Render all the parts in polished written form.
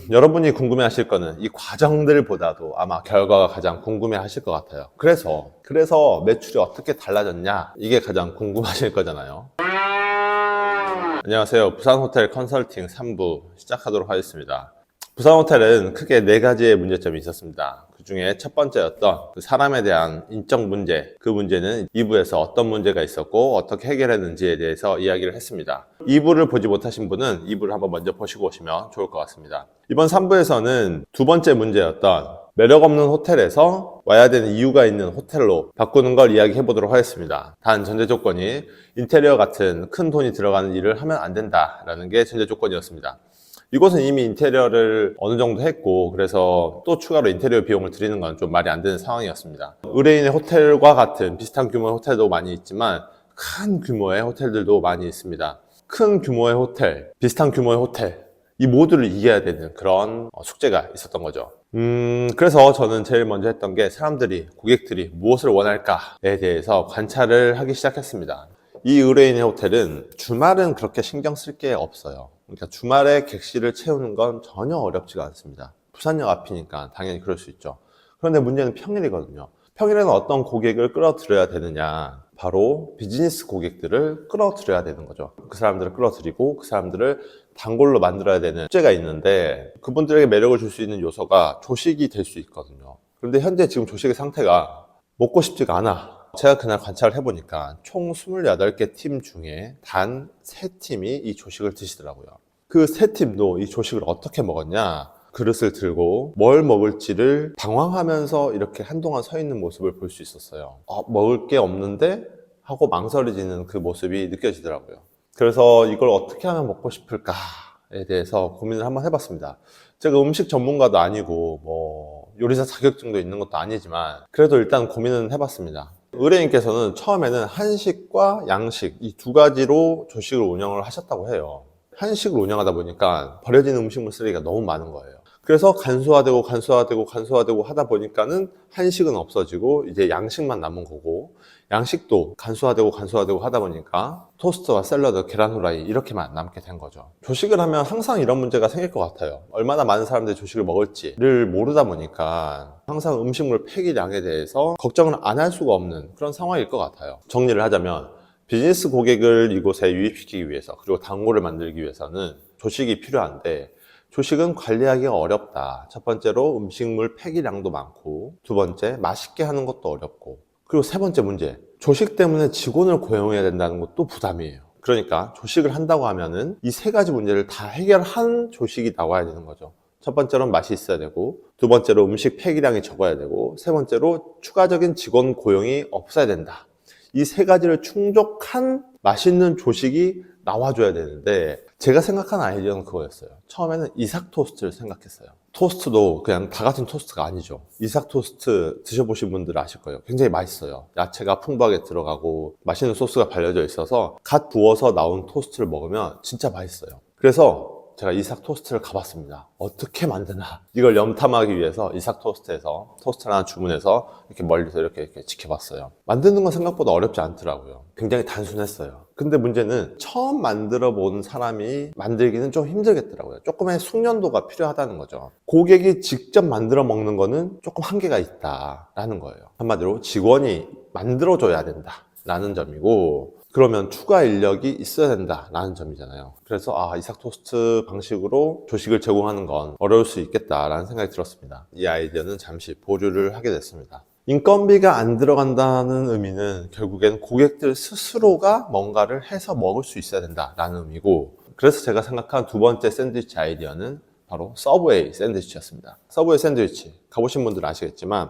여러분이 궁금해 하실 거는 이 과정들보다도 아마 결과가 가장 궁금해 하실 것 같아요. 그래서 매출이 어떻게 달라졌냐? 이게 가장 궁금하실 거잖아요. 안녕하세요. 부산호텔 컨설팅 3부 시작하도록 하겠습니다. 부산호텔은 크게 4가지의 문제점이 있었습니다. 그 중에 첫 번째였던 그 사람에 대한 인적 문제, 그 문제는 2부에서 어떤 문제가 있었고 어떻게 해결했는지에 대해서 이야기를 했습니다. 2부를 보지 못하신 분은 2부를 한번 먼저 보시고 오시면 좋을 것 같습니다. 이번 3부에서는 두 번째 문제였던 매력 없는 호텔에서 와야 되는 이유가 있는 호텔로 바꾸는 걸 이야기해 보도록 하겠습니다. 단 전제 조건이 인테리어 같은 큰 돈이 들어가는 일을 하면 안 된다라는 게 전제 조건이었습니다. 이곳은 이미 인테리어를 어느 정도 했고 그래서 또 추가로 인테리어 비용을 들이는 건 좀 말이 안 되는 상황이었습니다. 의뢰인의 호텔과 같은 비슷한 규모의 호텔도 많이 있지만 큰 규모의 호텔들도 많이 있습니다. 큰 규모의 호텔, 비슷한 규모의 호텔 이 모두를 이겨야 되는 그런 숙제가 있었던 거죠. 그래서 저는 제일 먼저 했던 게 고객들이 무엇을 원할까에 대해서 관찰을 하기 시작했습니다. 이 의뢰인의 호텔은 주말은 그렇게 신경 쓸 게 없어요. 그러니까 주말에 객실을 채우는 건 전혀 어렵지가 않습니다. 부산역 앞이니까 당연히 그럴 수 있죠. 그런데 문제는 평일이거든요. 평일에는 어떤 고객을 끌어들여야 되느냐. 바로 비즈니스 고객들을 끌어들여야 되는 거죠. 그 사람들을 끌어들이고 그 사람들을 단골로 만들어야 되는 숙제가 있는데 그분들에게 매력을 줄 수 있는 요소가 조식이 될 수 있거든요. 그런데 현재 지금 조식의 상태가 먹고 싶지가 않아. 제가 그날 관찰을 해보니까 총 28개 팀 중에 단 3팀이 이 조식을 드시더라고요. 그 3팀도 이 조식을 어떻게 먹었냐? 그릇을 들고 뭘 먹을지를 방황하면서 이렇게 한동안 서 있는 모습을 볼 수 있었어요. 먹을 게 없는데? 하고 망설여지는 그 모습이 느껴지더라고요. 그래서 이걸 어떻게 하면 먹고 싶을까에 대해서 고민을 한번 해봤습니다. 제가 음식 전문가도 아니고 요리사 자격증도 있는 것도 아니지만 그래도 일단 고민은 해봤습니다. 의뢰인께서는 처음에는 한식과 양식 이 2가지로 조식을 운영을 하셨다고 해요. 한식을 운영하다 보니까 버려지는 음식물 쓰레기가 너무 많은 거예요. 그래서 간소화되고 하다 보니까는 한식은 없어지고 이제 양식만 남은 거고 양식도 간소화되고 하다 보니까 토스트와 샐러드, 계란 후라이 이렇게만 남게 된 거죠. 조식을 하면 항상 이런 문제가 생길 것 같아요. 얼마나 많은 사람들이 조식을 먹을지를 모르다 보니까 항상 음식물 폐기량에 대해서 걱정을 안 할 수가 없는 그런 상황일 것 같아요. 정리를 하자면 비즈니스 고객을 이곳에 유입시키기 위해서 그리고 단골을 만들기 위해서는 조식이 필요한데 조식은 관리하기가 어렵다. 첫 번째로 음식물 폐기량도 많고 두 번째 맛있게 하는 것도 어렵고 그리고 세 번째 문제 조식 때문에 직원을 고용해야 된다는 것도 부담이에요. 그러니까 조식을 한다고 하면은 이 3가지 문제를 다 해결한 조식이 나와야 되는 거죠. 첫 번째로는 맛이 있어야 되고 두 번째로 음식 폐기량이 적어야 되고 세 번째로 추가적인 직원 고용이 없어야 된다. 이 3가지를 충족한 맛있는 조식이 나와줘야 되는데 제가 생각한 아이디어는 그거였어요. 처음에는 이삭 토스트를 생각했어요. 토스트도 그냥 다 같은 토스트가 아니죠. 이삭 토스트 드셔보신 분들 아실 거예요. 굉장히 맛있어요. 야채가 풍부하게 들어가고 맛있는 소스가 발려져 있어서 갓 구워서 나온 토스트를 먹으면 진짜 맛있어요. 그래서 제가 이삭 토스트를 가봤습니다. 어떻게 만드나 이걸 염탐하기 위해서 이삭 토스트에서 토스트를 하나 주문해서 이렇게 멀리서 이렇게 지켜봤어요. 만드는 건 생각보다 어렵지 않더라고요. 굉장히 단순했어요. 근데 문제는 처음 만들어 본 사람이 만들기는 좀 힘들겠더라고요. 조금의 숙련도가 필요하다는 거죠. 고객이 직접 만들어 먹는 거는 조금 한계가 있다라는 거예요. 한마디로 직원이 만들어줘야 된다라는 점이고 그러면 추가 인력이 있어야 된다라는 점이잖아요. 그래서 이삭 토스트 방식으로 조식을 제공하는 건 어려울 수 있겠다라는 생각이 들었습니다. 이 아이디어는 잠시 보류를 하게 됐습니다. 인건비가 안 들어간다는 의미는 결국엔 고객들 스스로가 뭔가를 해서 먹을 수 있어야 된다라는 의미고 그래서 제가 생각한 두 번째 샌드위치 아이디어는 바로 서브웨이 샌드위치였습니다. 서브웨이 샌드위치 가보신 분들은 아시겠지만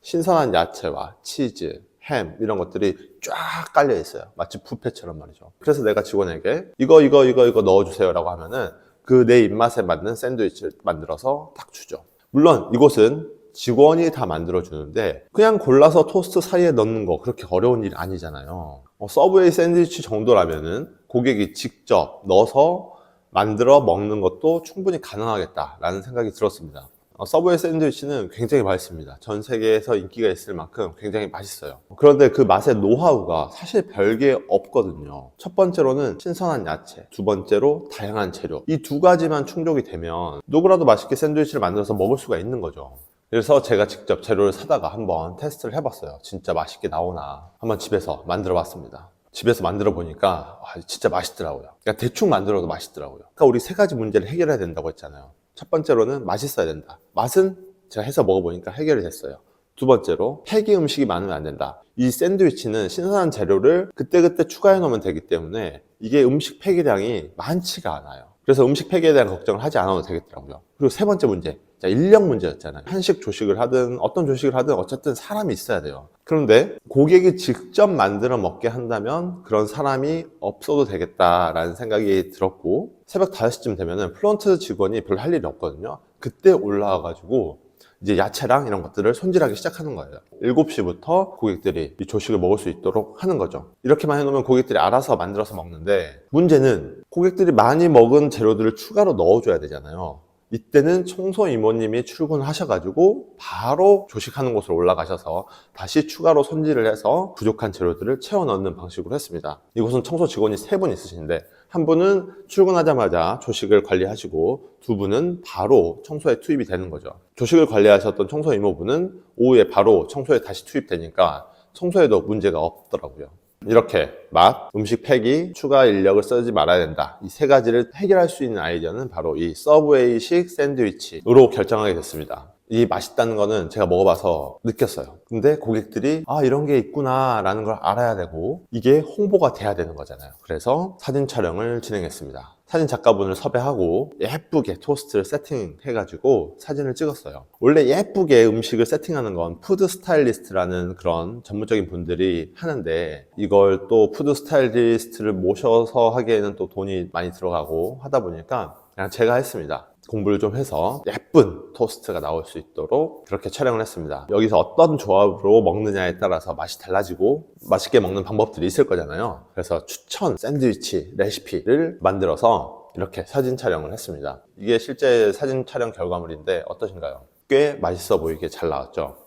신선한 야채와 치즈, 햄 이런 것들이 쫙 깔려 있어요. 마치 뷔페처럼 말이죠. 그래서 내가 직원에게 이거 넣어주세요 라고 하면은 그 내 입맛에 맞는 샌드위치를 만들어서 딱 주죠. 물론 이곳은 직원이 다 만들어주는데 그냥 골라서 토스트 사이에 넣는 거 그렇게 어려운 일이 아니잖아요. 서브웨이 샌드위치 정도라면은 고객이 직접 넣어서 만들어 먹는 것도 충분히 가능하겠다라는 생각이 들었습니다. 서브웨이 샌드위치는 굉장히 맛있습니다. 전 세계에서 인기가 있을 만큼 굉장히 맛있어요. 그런데 그 맛의 노하우가 사실 별게 없거든요. 첫 번째로는 신선한 야채, 두 번째로 다양한 재료. 이 두 가지만 충족이 되면 누구라도 맛있게 샌드위치를 만들어서 먹을 수가 있는 거죠. 그래서 제가 직접 재료를 사다가 한번 테스트를 해봤어요. 진짜 맛있게 나오나 한번 집에서 만들어 봤습니다. 집에서 만들어 보니까 진짜 맛있더라고요. 그러니까 대충 만들어도 맛있더라고요. 그러니까 우리 세 가지 문제를 해결해야 된다고 했잖아요. 첫 번째로는 맛있어야 된다. 맛은 제가 해서 먹어보니까 해결이 됐어요. 두 번째로 폐기 음식이 많으면 안 된다. 이 샌드위치는 신선한 재료를 그때그때 추가해 놓으면 되기 때문에 이게 음식 폐기량이 많지가 않아요. 그래서 음식 폐기에 대한 걱정을 하지 않아도 되겠더라고요. 그리고 세 번째 문제, 인력 문제였잖아요. 한식 조식을 하든 어떤 조식을 하든 어쨌든 사람이 있어야 돼요. 그런데 고객이 직접 만들어 먹게 한다면 그런 사람이 없어도 되겠다라는 생각이 들었고, 새벽 5시쯤 되면은 프론트 직원이 별 할 일이 없거든요. 그때 올라와가지고 이제 야채랑 이런 것들을 손질하기 시작하는 거예요. 7시부터 고객들이 이 조식을 먹을 수 있도록 하는 거죠. 이렇게만 해놓으면 고객들이 알아서 만들어서 먹는데, 문제는 고객들이 많이 먹은 재료들을 추가로 넣어줘야 되잖아요. 이때는 청소 이모님이 출근하셔가지고 바로 조식하는 곳으로 올라가셔서 다시 추가로 손질을 해서 부족한 재료들을 채워 넣는 방식으로 했습니다. 이곳은 청소 직원이 3분 있으신데, 한 분은 출근하자마자 조식을 관리하시고 두 분은 바로 청소에 투입이 되는 거죠. 조식을 관리하셨던 청소 이모분은 오후에 바로 청소에 다시 투입되니까 청소에도 문제가 없더라고요. 이렇게 맛, 음식 폐기, 추가 인력을 쓰지 말아야 된다. 이 세 가지를 해결할 수 있는 아이디어는 바로 이 서브웨이식 샌드위치로 결정하게 됐습니다. 이 맛있다는 거는 제가 먹어봐서 느꼈어요. 근데 고객들이 이런 게 있구나 라는 걸 알아야 되고, 이게 홍보가 돼야 되는 거잖아요. 그래서 사진 촬영을 진행했습니다. 사진 작가분을 섭외하고 예쁘게 토스트를 세팅해가지고 사진을 찍었어요. 원래 예쁘게 음식을 세팅하는 건 푸드 스타일리스트라는 그런 전문적인 분들이 하는데, 이걸 또 푸드 스타일리스트를 모셔서 하기에는 또 돈이 많이 들어가고 하다 보니까 그냥 제가 했습니다. 공부를 좀 해서 예쁜 토스트가 나올 수 있도록 그렇게 촬영을 했습니다. 여기서 어떤 조합으로 먹느냐에 따라서 맛이 달라지고 맛있게 먹는 방법들이 있을 거잖아요. 그래서 추천 샌드위치 레시피를 만들어서 이렇게 사진 촬영을 했습니다. 이게 실제 사진 촬영 결과물인데 어떠신가요? 꽤 맛있어 보이게 잘 나왔죠.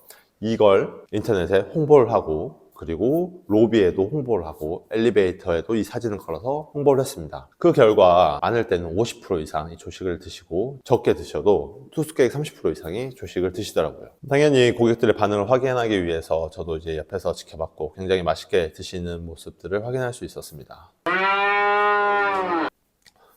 이걸 인터넷에 홍보를 하고, 그리고 로비에도 홍보를 하고 엘리베이터에도 이 사진을 걸어서 홍보를 했습니다. 그 결과 많을 때는 50% 이상 이 조식을 드시고, 적게 드셔도 투숙객 30% 이상이 조식을 드시더라고요. 당연히 고객들의 반응을 확인하기 위해서 저도 이제 옆에서 지켜봤고 굉장히 맛있게 드시는 모습들을 확인할 수 있었습니다.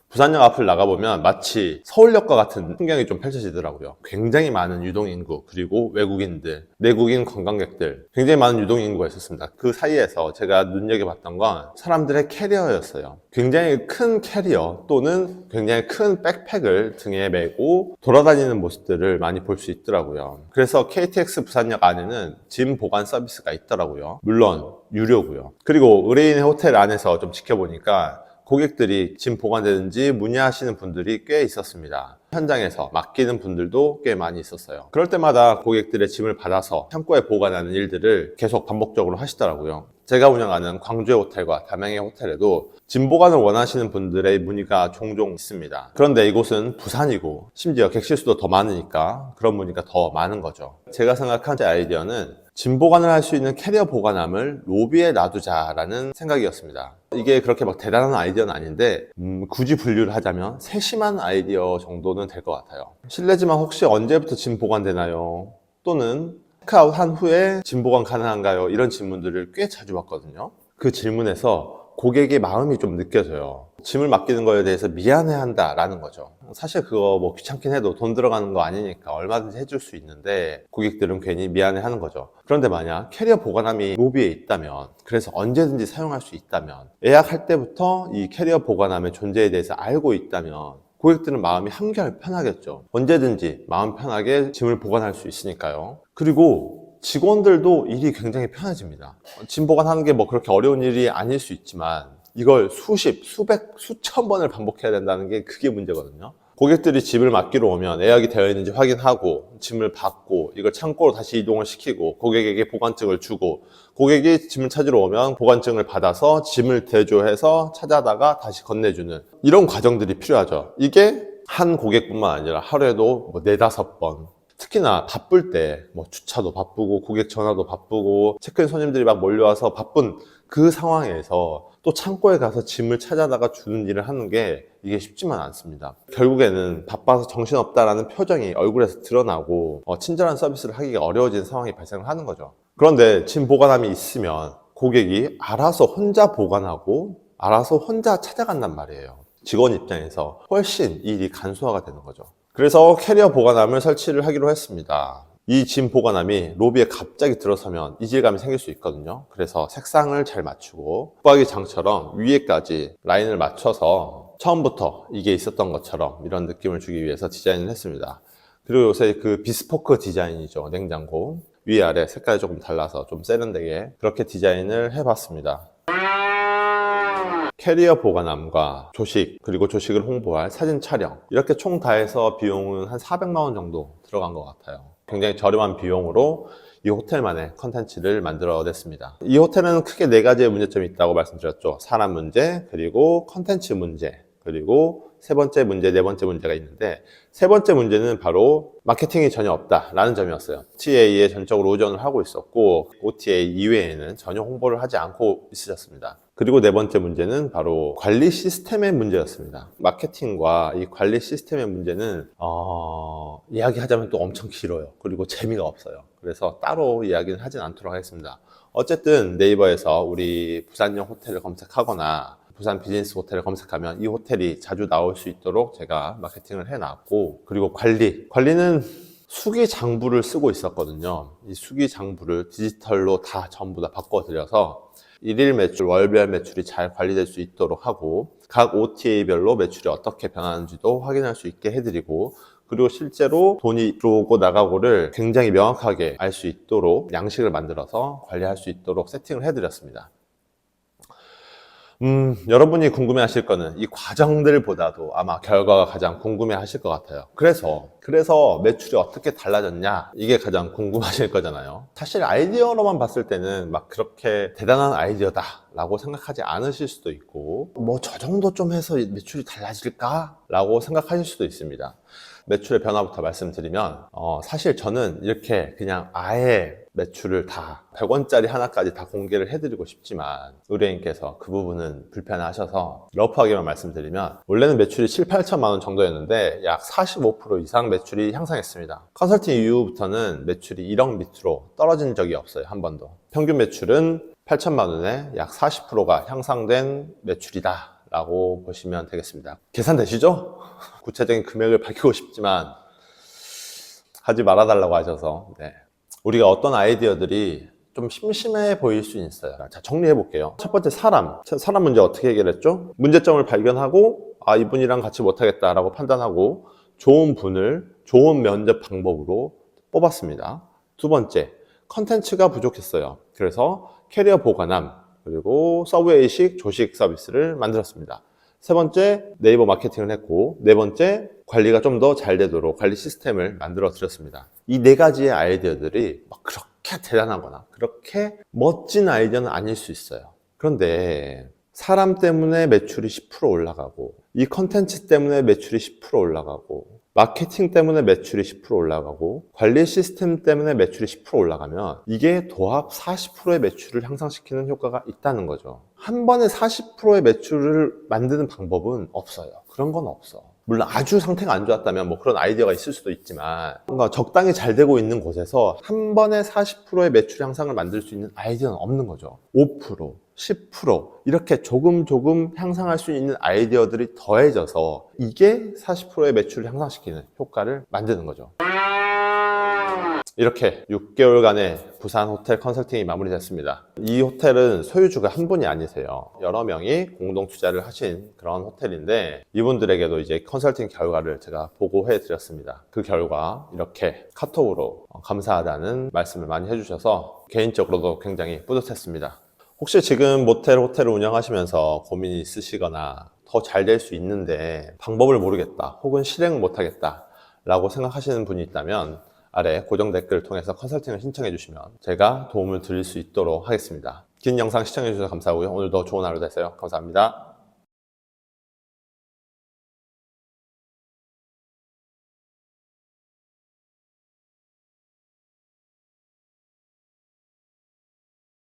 부산역 앞을 나가보면 마치 서울역과 같은 풍경이 좀 펼쳐지더라고요. 굉장히 많은 유동인구, 그리고 외국인들, 내국인 관광객들, 굉장히 많은 유동인구가 있었습니다. 그 사이에서 제가 눈여겨봤던 건 사람들의 캐리어였어요. 굉장히 큰 캐리어 또는 굉장히 큰 백팩을 등에 메고 돌아다니는 모습들을 많이 볼 수 있더라고요. 그래서 KTX 부산역 안에는 짐 보관 서비스가 있더라고요. 물론 유료고요. 그리고 의뢰인의 호텔 안에서 좀 지켜보니까 고객들이 짐 보관되는지 문의하시는 분들이 꽤 있었습니다. 현장에서 맡기는 분들도 꽤 많이 있었어요. 그럴 때마다 고객들의 짐을 받아서 창고에 보관하는 일들을 계속 반복적으로 하시더라고요. 제가 운영하는 광주의 호텔과 담양의 호텔에도 짐 보관을 원하시는 분들의 문의가 종종 있습니다. 그런데 이곳은 부산이고 심지어 객실 수도 더 많으니까 그런 문의가 더 많은 거죠. 제가 생각한 제 아이디어는 짐 보관을 할 수 있는 캐리어 보관함을 로비에 놔두자라는 생각이었습니다. 이게 그렇게 막 대단한 아이디어는 아닌데 굳이 분류를 하자면 세심한 아이디어 정도는 될 것 같아요. 실례지만 혹시 언제부터 짐 보관되나요? 또는 체크아웃 한 후에 짐 보관 가능한가요? 이런 질문들을 꽤 자주 받거든요. 그 질문에서 고객의 마음이 좀 느껴져요. 짐을 맡기는 거에 대해서 미안해한다 라는 거죠. 사실 그거 뭐 귀찮긴 해도 돈 들어가는 거 아니니까 얼마든지 해줄 수 있는데 고객들은 괜히 미안해하는 거죠. 그런데 만약 캐리어 보관함이 로비에 있다면, 그래서 언제든지 사용할 수 있다면, 예약할 때부터 이 캐리어 보관함의 존재에 대해서 알고 있다면 고객들은 마음이 한결 편하겠죠. 언제든지 마음 편하게 짐을 보관할 수 있으니까요. 그리고 직원들도 일이 굉장히 편해집니다. 짐 보관하는 게 뭐 그렇게 어려운 일이 아닐 수 있지만 이걸 수십, 수백, 수천 번을 반복해야 된다는 게 그게 문제거든요. 고객들이 집을 맡기러 오면 예약이 되어 있는지 확인하고 짐을 받고 이걸 창고로 다시 이동을 시키고 고객에게 보관증을 주고, 고객이 짐을 찾으러 오면 보관증을 받아서 짐을 대조해서 찾아다가 다시 건네주는 이런 과정들이 필요하죠. 이게 한 고객뿐만 아니라 하루에도 뭐 4-5번 특히나 바쁠 때 뭐 주차도 바쁘고 고객 전화도 바쁘고 체크인 손님들이 막 몰려와서 바쁜 그 상황에서 또 창고에 가서 짐을 찾아다가 주는 일을 하는 게 이게 쉽지만 않습니다. 결국에는 바빠서 정신없다라는 표정이 얼굴에서 드러나고 친절한 서비스를 하기가 어려워지는 상황이 발생을 하는 거죠. 그런데 짐 보관함이 있으면 고객이 알아서 혼자 보관하고 알아서 혼자 찾아간단 말이에요. 직원 입장에서 훨씬 이 일이 간소화가 되는 거죠. 그래서 캐리어 보관함을 설치를 하기로 했습니다. 이 짐 보관함이 로비에 갑자기 들어서면 이질감이 생길 수 있거든요. 그래서 색상을 잘 맞추고 붙박이 장처럼 위에까지 라인을 맞춰서 처음부터 이게 있었던 것처럼 이런 느낌을 주기 위해서 디자인을 했습니다. 그리고 요새 그 비스포크 디자인이죠. 냉장고 위아래 색깔이 조금 달라서 좀 세련되게 그렇게 디자인을 해봤습니다. 캐리어 보관함과 조식, 그리고 조식을 홍보할 사진 촬영, 이렇게 총 다 해서 비용은 한 400만 원 정도 들어간 것 같아요. 굉장히 저렴한 비용으로 이 호텔만의 컨텐츠를 만들어냈습니다. 이 호텔은 크게 4가지의 문제점이 있다고 말씀드렸죠. 사람 문제, 그리고 컨텐츠 문제, 그리고 세 번째 문제, 네 번째 문제가 있는데, 세 번째 문제는 바로 마케팅이 전혀 없다라는 점이었어요. OTA에 전적으로 의존을 하고 있었고 OTA 이외에는 전혀 홍보를 하지 않고 있으셨습니다. 그리고 네 번째 문제는 바로 관리 시스템의 문제였습니다. 마케팅과 이 관리 시스템의 문제는 이야기하자면 또 엄청 길어요. 그리고 재미가 없어요. 그래서 따로 이야기는 하진 않도록 하겠습니다. 어쨌든 네이버에서 우리 부산역 호텔을 검색하거나 부산 비즈니스 호텔을 검색하면 이 호텔이 자주 나올 수 있도록 제가 마케팅을 해놨고, 그리고 관리는 수기 장부를 쓰고 있었거든요. 이 수기 장부를 디지털로 다 전부 다 바꿔드려서 일일 매출, 월별 매출이 잘 관리될 수 있도록 하고, 각 OTA별로 매출이 어떻게 변하는지도 확인할 수 있게 해드리고, 그리고 실제로 돈이 들어오고 나가고를 굉장히 명확하게 알 수 있도록 양식을 만들어서 관리할 수 있도록 세팅을 해드렸습니다. 여러분이 궁금해 하실 거는 이 과정들보다도 아마 결과가 가장 궁금해 하실 것 같아요. 그래서 매출이 어떻게 달라졌냐, 이게 가장 궁금하실 거잖아요. 사실 아이디어로만 봤을 때는 막 그렇게 대단한 아이디어다 라고 생각하지 않으실 수도 있고, 뭐 저 정도 좀 해서 매출이 달라질까? 라고 생각하실 수도 있습니다. 매출의 변화부터 말씀드리면 사실 저는 이렇게 그냥 아예 매출을 다 100원짜리 하나까지 다 공개를 해드리고 싶지만 의뢰인께서 그 부분은 불편하셔서 러프하게만 말씀드리면, 원래는 매출이 7, 8천만 원 정도였는데 약 45% 이상 매출이 향상했습니다. 컨설팅 이후부터는 매출이 1억 밑으로 떨어진 적이 없어요. 한 번도. 평균 매출은 8천만 원에 약 40%가 향상된 매출이다 라고 보시면 되겠습니다. 계산되시죠? 구체적인 금액을 밝히고 싶지만 하지 말아달라고 하셔서 우리가 어떤 아이디어들이 좀 심심해 보일 수 있어요. 자, 정리해 볼게요. 첫 번째, 사람 문제 어떻게 해결했죠? 문제점을 발견하고 이분이랑 같이 못하겠다라고 판단하고 좋은 분을 좋은 면접 방법으로 뽑았습니다. 두 번째, 컨텐츠가 부족했어요. 그래서 캐리어 보관함, 그리고 서브웨이식 조식 서비스를 만들었습니다. 세 번째, 네이버 마케팅을 했고, 네 번째, 관리가 좀 더 잘 되도록 관리 시스템을 만들어 드렸습니다. 이 4가지의 아이디어들이 막 그렇게 대단하거나 그렇게 멋진 아이디어는 아닐 수 있어요. 그런데 사람 때문에 매출이 10% 올라가고, 이 컨텐츠 때문에 매출이 10% 올라가고, 마케팅 때문에 매출이 10% 올라가고, 관리 시스템 때문에 매출이 10% 올라가면 이게 도합 40%의 매출을 향상시키는 효과가 있다는 거죠. 한 번에 40%의 매출을 만드는 방법은 없어요. 그런 건 없어. 물론 아주 상태가 안 좋았다면 뭐 그런 아이디어가 있을 수도 있지만, 뭔가 적당히 잘 되고 있는 곳에서 한 번에 40%의 매출 향상을 만들 수 있는 아이디어는 없는 거죠. 5%, 10% 이렇게 조금 향상할 수 있는 아이디어들이 더해져서 이게 40%의 매출을 향상시키는 효과를 만드는 거죠. 이렇게 6개월간의 부산 호텔 컨설팅이 마무리됐습니다. 이 호텔은 소유주가 한 분이 아니세요. 여러 명이 공동 투자를 하신 그런 호텔인데, 이분들에게도 이제 컨설팅 결과를 제가 보고해 드렸습니다. 그 결과 이렇게 카톡으로 감사하다는 말씀을 많이 해주셔서 개인적으로도 굉장히 뿌듯했습니다. 혹시 지금 모텔, 호텔을 운영하시면서 고민이 있으시거나 더 잘 될 수 있는데 방법을 모르겠다, 혹은 실행 못하겠다 라고 생각하시는 분이 있다면 아래 고정 댓글을 통해서 컨설팅을 신청해 주시면 제가 도움을 드릴 수 있도록 하겠습니다. 긴 영상 시청해 주셔서 감사하고요. 오늘도 좋은 하루 되세요. 감사합니다.